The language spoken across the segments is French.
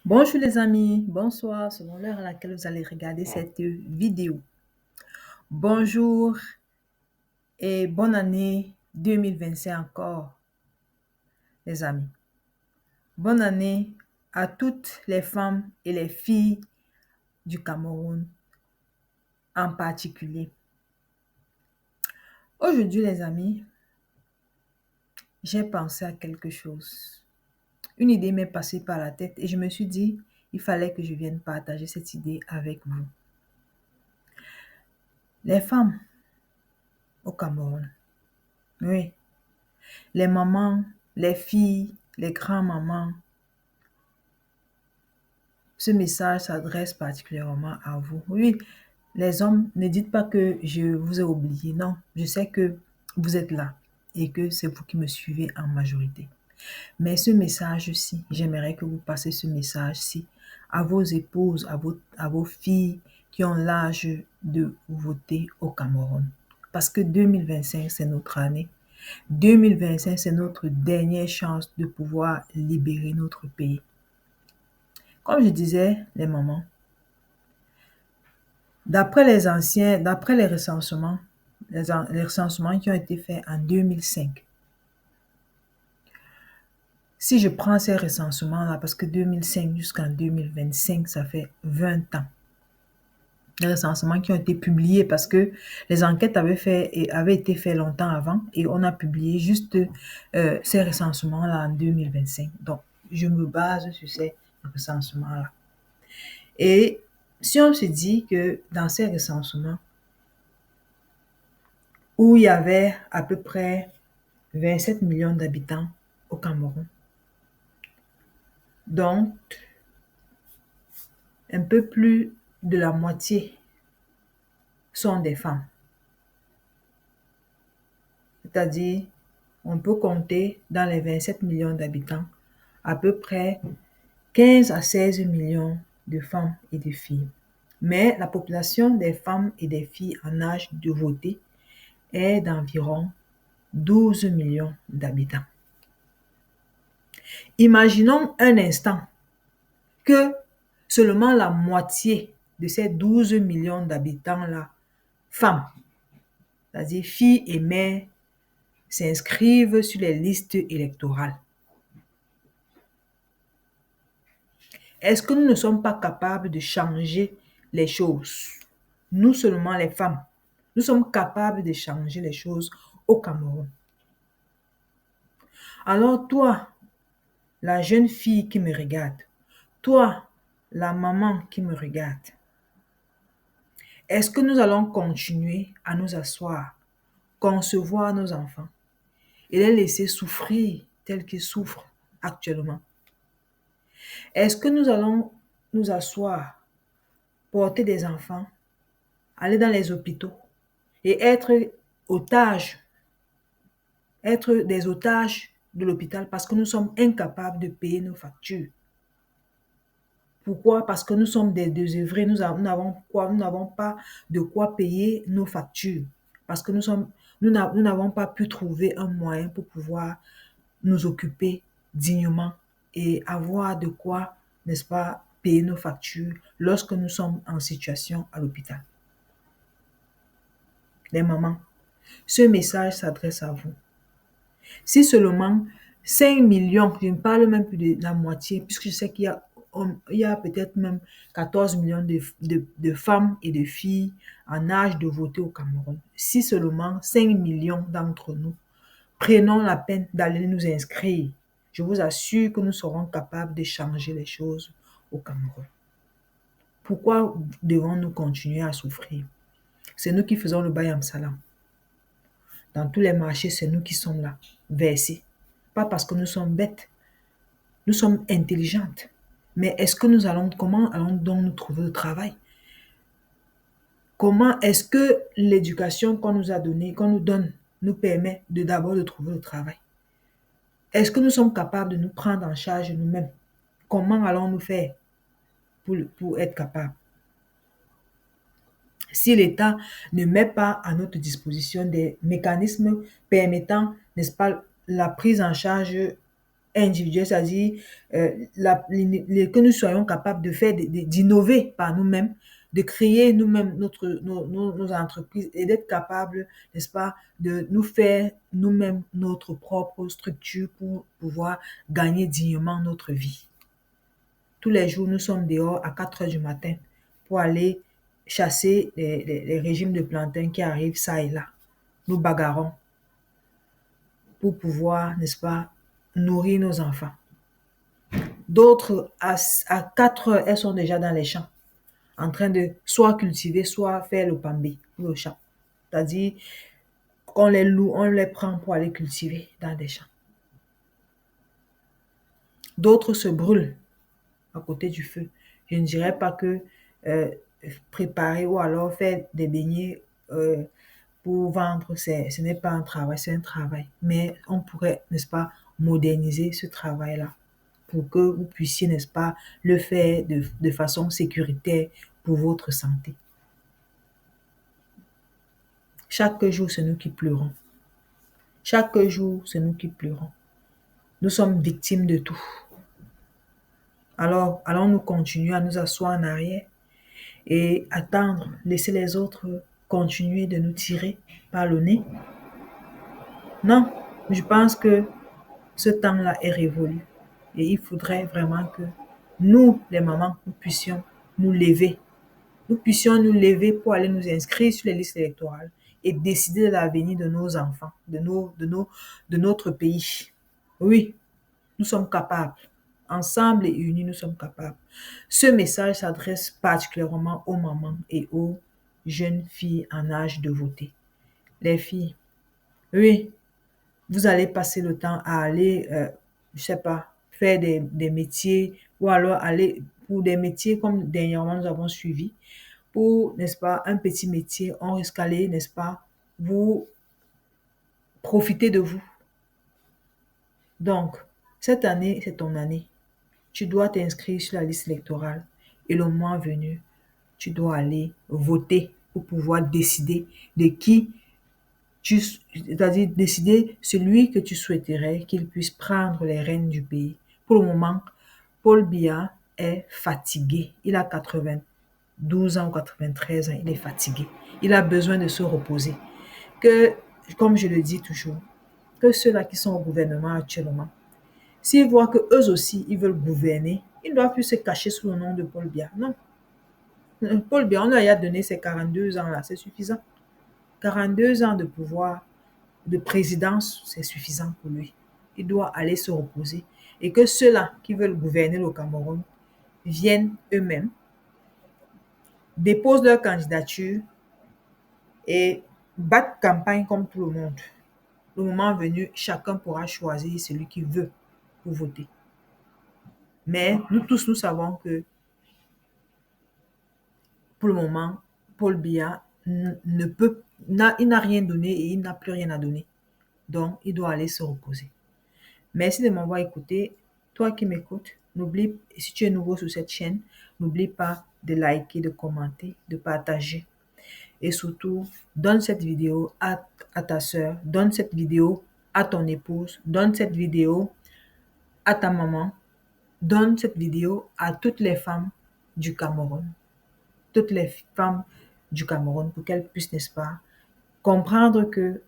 Bonjour les amis, bonsoir selon l'heure à laquelle vous allez regarder cette vidéo. Bonjour et bonne année 2025 encore les amis. Bonne année à toutes les femmes et les filles du Cameroun en particulier. Aujourd'hui les amis, j'ai pensé à quelque chose. Une idée m'est passée par la tête et je me suis dit, il fallait que je vienne partager cette idée avec vous. Les femmes au Cameroun, oui, les mamans, les filles, les grands-mamans, ce message s'adresse particulièrement à vous. Oui, les hommes, ne dites pas que je vous ai oublié. Non, je sais que vous êtes là et que c'est vous qui me suivez en majorité. Mais ce message-ci, j'aimerais que vous passez ce message-ci à vos épouses, à vos filles qui ont l'âge de voter au Cameroun. Parce que 2025, c'est notre année. 2025, c'est notre dernière chance de pouvoir libérer notre pays. Comme je disais, les mamans, d'après les recensements, les recensements qui ont été faits en 2005, si je prends ces recensements-là, parce que 2005 jusqu'en 2025, ça fait 20 ans. Les recensements qui ont été publiés parce que les enquêtes avaient été faites longtemps avant et on a publié juste ces recensements-là en 2025. Donc, je me base sur ces recensements-là. Et si on se dit que dans ces recensements, où il y avait à peu près 27 millions d'habitants au Cameroun, donc un peu plus de la moitié sont des femmes. C'est-à-dire, on peut compter dans les 27 millions d'habitants à peu près 15 à 16 millions de femmes et de filles. Mais la population des femmes et des filles en âge de voter est d'environ 12 millions d'habitants. Imaginons un instant que seulement la moitié de ces 12 millions d'habitants-là, femmes, c'est-à-dire filles et mères, s'inscrivent sur les listes électorales. Est-ce que nous ne sommes pas capables de changer les choses? Nous seulement les femmes, nous sommes capables de changer les choses au Cameroun. Alors toi, la jeune fille qui me regarde, toi, la maman qui me regarde, est-ce que nous allons continuer à nous asseoir, concevoir nos enfants et les laisser souffrir tels qu'ils souffrent actuellement? Est-ce que nous allons nous asseoir, porter des enfants, aller dans les hôpitaux et être des otages de l'hôpital parce que nous sommes incapables de payer nos factures? Pourquoi? Parce que nous sommes des désœuvrés, nous n'avons pas de quoi payer nos factures. Parce que nous n'avons pas pu trouver un moyen pour pouvoir nous occuper dignement et avoir de quoi, n'est-ce pas, payer nos factures lorsque nous sommes en situation à l'hôpital. Les mamans, ce message s'adresse à vous. Si seulement 5 millions, je ne parle même plus de la moitié, puisque je sais qu'il y a peut-être même 14 millions de femmes et de filles en âge de voter au Cameroun. Si seulement 5 millions d'entre nous prenons la peine d'aller nous inscrire, je vous assure que nous serons capables de changer les choses au Cameroun. Pourquoi devons-nous continuer à souffrir? C'est nous qui faisons le bayam salam. Dans tous les marchés, c'est nous qui sommes là, versés. Pas parce que nous sommes bêtes, nous sommes intelligentes. Mais comment allons donc nous trouver le travail? Comment est-ce que l'éducation qu'on nous a donnée, qu'on nous donne, nous permet d'abord de trouver le travail? Est-ce que nous sommes capables de nous prendre en charge nous-mêmes? Comment allons-nous faire pour être capables? Si l'État ne met pas à notre disposition des mécanismes permettant, n'est-ce pas, la prise en charge individuelle, c'est-à-dire que nous soyons capables de faire, d'innover par nous-mêmes, de créer nous-mêmes nos entreprises et d'être capables, n'est-ce pas, de nous faire nous-mêmes notre propre structure pour pouvoir gagner dignement notre vie. Tous les jours, nous sommes dehors à 4 heures du matin pour aller chasser les régimes de plantains qui arrivent ça et là. Nous bagarrons pour pouvoir, n'est-ce pas, nourrir nos enfants. D'autres, à 4 heures, elles sont déjà dans les champs, en train de soit cultiver, soit faire le pambé, le champ. C'est-à-dire qu'on les loue, on les prend pour aller cultiver dans des champs. D'autres se brûlent à côté du feu. Je ne dirais pas que euh, préparer ou alors faire des beignets pour vendre, ce n'est pas un travail, c'est un travail. Mais on pourrait, n'est-ce pas, moderniser ce travail-là pour que vous puissiez, n'est-ce pas, le faire de façon sécuritaire pour votre santé. Chaque jour, c'est nous qui pleurons. Chaque jour, c'est nous qui pleurons. Nous sommes victimes de tout. Alors, allons-nous continuer à nous asseoir en arrière et attendre, laisser les autres continuer de nous tirer par le nez? Non, je pense que ce temps-là est révolu. Et il faudrait vraiment que nous, les mamans, nous puissions nous lever. Nous puissions nous lever pour aller nous inscrire sur les listes électorales et décider de l'avenir de nos enfants, de notre pays. Oui, nous sommes capables. Ensemble et unis, nous sommes capables. Ce message s'adresse particulièrement aux mamans et aux jeunes filles en âge de voter. Les filles, oui, vous allez passer le temps à aller, je sais pas, faire des métiers ou alors aller pour des métiers comme dernièrement nous avons suivi. Pour, n'est-ce pas, un petit métier, on risque d'aller, n'est-ce pas, vous profiter de vous. Donc, cette année, c'est ton année. Tu dois t'inscrire sur la liste électorale et le mois venu, tu dois aller voter pour pouvoir décider de qui c'est-à-dire décider celui que tu souhaiterais qu'il puisse prendre les rênes du pays. Pour le moment, Paul Biya est fatigué. Il a 92 ans ou 93 ans, il est fatigué. Il a besoin de se reposer. Que, comme je le dis toujours, que ceux-là qui sont au gouvernement actuellement, s'ils voient que eux aussi, ils veulent gouverner, ils ne doivent plus se cacher sous le nom de Paul Biya. Non. Paul Biya, on lui a donné ses 42 ans là, c'est suffisant. 42 ans de pouvoir, de présidence, c'est suffisant pour lui. Il doit aller se reposer. Et que ceux-là qui veulent gouverner le Cameroun viennent eux-mêmes, déposent leur candidature et battent campagne comme tout le monde. Le moment venu, chacun pourra choisir celui qu'il veut pour voter. Mais nous tous, nous savons que pour le moment, Paul Biya il n'a rien donné et il n'a plus rien à donner. Donc, il doit aller se reposer. Merci de m'avoir écouté. Toi qui m'écoutes, n'oublie, si tu es nouveau sur cette chaîne, n'oublie pas de liker, de commenter, de partager. Et surtout, donne cette vidéo à ta soeur, donne cette vidéo à ton épouse, donne cette vidéo à ta maman, donne cette vidéo à toutes les femmes du Cameroun. Toutes les femmes du Cameroun pour qu'elles puissent, n'est-ce pas, comprendre que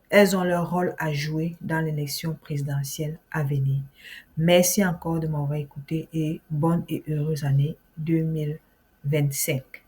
elles ont leur rôle à jouer dans l'élection présidentielle à venir. Merci encore de m'avoir écouté et bonne et heureuse année 2025.